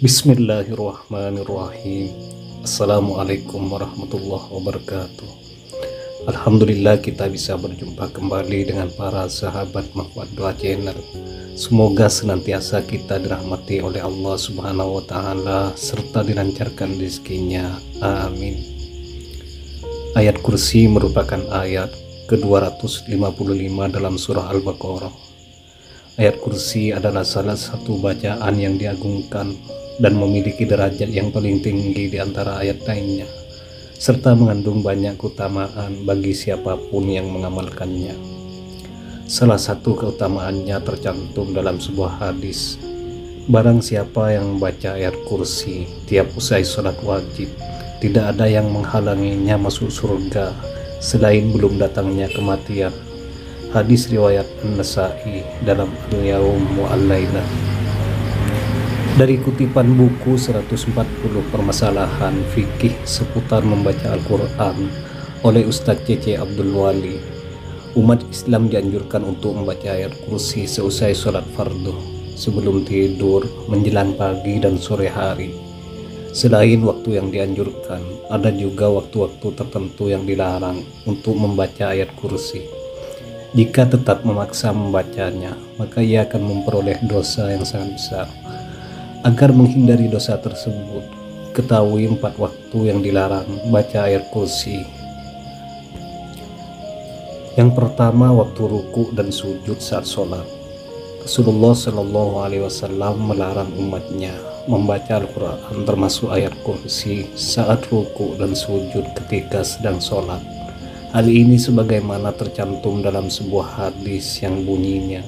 Bismillahirrahmanirrahim. Assalamualaikum warahmatullahi wabarakatuh. Alhamdulillah kita bisa berjumpa kembali dengan para sahabat Mahfad Doa Channel. Semoga senantiasa kita dirahmati oleh Allah Subhanahu wa Ta'ala serta dilancarkan rezekinya. Amin. Ayat kursi merupakan ayat ke-255 dalam surah Al-Baqarah. Ayat kursi adalah salah satu bacaan yang diagungkan dan memiliki derajat yang paling tinggi di antara ayat lainnya, serta mengandung banyak keutamaan bagi siapapun yang mengamalkannya. Salah satu keutamaannya tercantum dalam sebuah hadis. Barang siapa yang membaca ayat kursi tiap usai sholat wajib, tidak ada yang menghalanginya masuk surga selain belum datangnya kematian. Hadis riwayat An-Nasa'i dalam Al-Yawm wa Al-Lailah. Dari kutipan buku 140 permasalahan fikih seputar membaca Al-Quran oleh Ustadz C.C. Abdul Wali, umat Islam dianjurkan untuk membaca ayat kursi seusai sholat fardu, sebelum tidur, menjelang pagi dan sore hari. Selain waktu yang dianjurkan, ada juga waktu-waktu tertentu yang dilarang untuk membaca ayat kursi. Jika tetap memaksa membacanya, maka ia akan memperoleh dosa yang sangat besar. Agar menghindari dosa tersebut, ketahui 4 waktu yang dilarang baca ayat kursi. Yang pertama, waktu ruku dan sujud saat sholat. Rasulullah Shallallahu Alaihi Wasallam melarang umatnya membaca Al-Quran termasuk ayat kursi saat ruku dan sujud ketika sedang sholat. Hal ini sebagaimana tercantum dalam sebuah hadis yang bunyinya,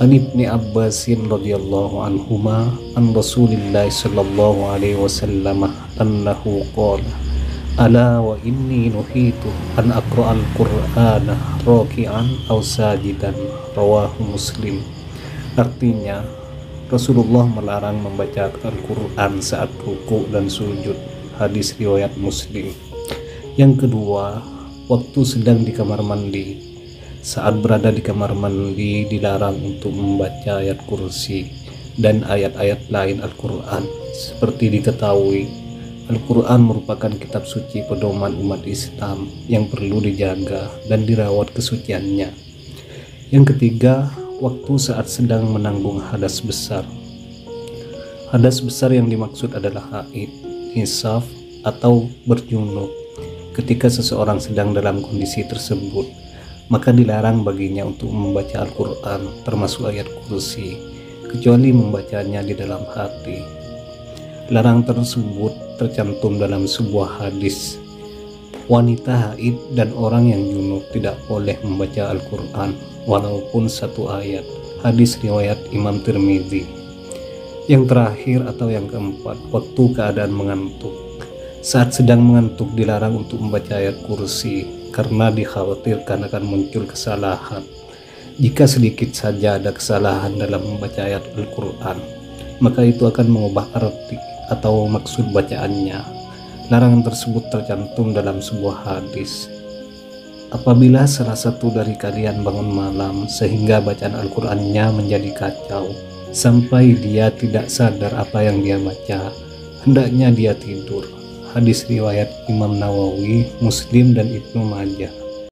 An Ibni Abbasin radhiyallahu anhuma an Rasulillah sallallahu alaihi wasallam annahu qala ala wa inni nuhitu an aqra'al qur'ana raki'an aw sajidan, rawahu Muslim. Artinya, Rasulullah melarang membaca Al-Quran saat ruku dan sujud. Hadis riwayat Muslim. Yang kedua, waktu sedang di kamar mandi. Saat berada di kamar mandi dilarang untuk membaca ayat kursi dan ayat-ayat lain Al-Quran. Seperti diketahui, Al-Quran merupakan kitab suci pedoman umat Islam yang perlu dijaga dan dirawat kesuciannya. Yang ketiga, waktu saat sedang menanggung hadas besar. Hadas besar yang dimaksud adalah haid, nisaf, atau berjunub. Ketika seseorang sedang dalam kondisi tersebut, maka dilarang baginya untuk membaca Al-Quran termasuk ayat kursi, kecuali membacanya di dalam hati. Larang tersebut tercantum dalam sebuah hadis. Wanita haid dan orang yang junub tidak boleh membaca Al-Quran walaupun satu ayat. Hadis riwayat Imam Tirmidzi. Yang terakhir atau yang keempat, waktu keadaan mengantuk. Saat sedang mengantuk dilarang untuk membaca ayat kursi karena dikhawatirkan akan muncul kesalahan. Jika sedikit saja ada kesalahan dalam membaca ayat Al-Quran, maka itu akan mengubah arti atau maksud bacaannya. Larangan tersebut tercantum dalam sebuah hadis. Apabila salah satu dari kalian bangun malam sehingga bacaan Al-Qurannya menjadi kacau sampai dia tidak sadar apa yang dia baca, hendaknya dia tidur. Hadis riwayat Imam Nawawi, Muslim, dan Ibnu Majah.